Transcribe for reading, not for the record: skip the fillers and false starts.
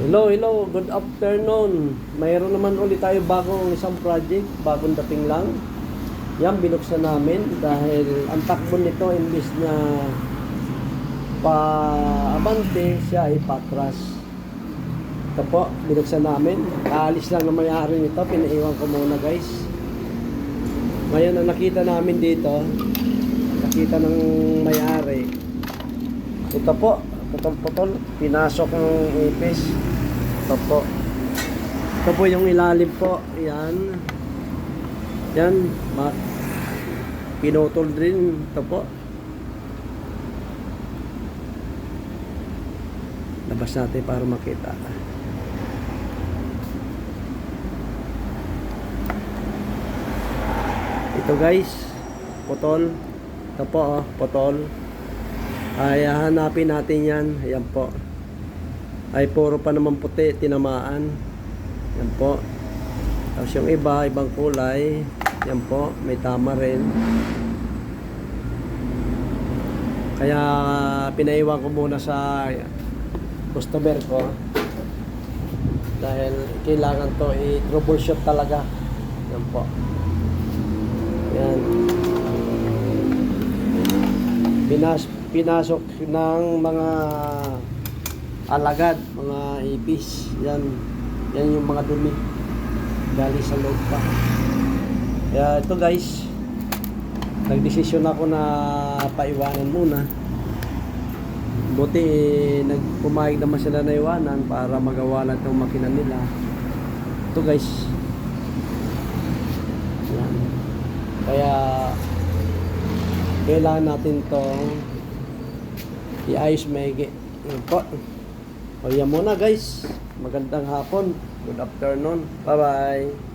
Hello, hello, good afternoon. Mayroon naman ulit tayo bagong isang project, bagong dating lang. Yan, binuksan namin dahil ang takbo nito imbis na pa-abante, siya ay patras. Ito po, binuksan namin. Kaalis lang na may-ari nito, pinaiwan ko muna guys. Ngayon, ang nakita namin dito, nakita ng may-ari. Ito po, putol-putol, pinasok ang ipis. Ito po. Ito po yung ilalim po. Yan. Yan. Pinutol din. Ito po. Labas natin para makita. Ito guys. Putol. Ito po, putol. Ay hanapin natin yan. Ayan po. Ay puro pa naman puti, tinamaan. Yan po. Tapos yung iba, ibang kulay. Yan po, may tama rin. Kaya pinaiwan ko muna sa customer ko. Dahil kailangan to i-troubleshoot talaga. Yan po. Yan. Pinasok ng mga alagad, mga ipis. Yan yung mga dumi galing sa loob pa. Kaya ito guys, nagdesisyon ako na paiwanan muna. Buti nagpumayag naman sila na iwanan para magawa lang itong makina nila. Ito guys, yan. Kaya kailangan natin itong i-ayos maigi. Yan po. O yan muna guys. Magandang hapon. Good afternoon. Bye bye.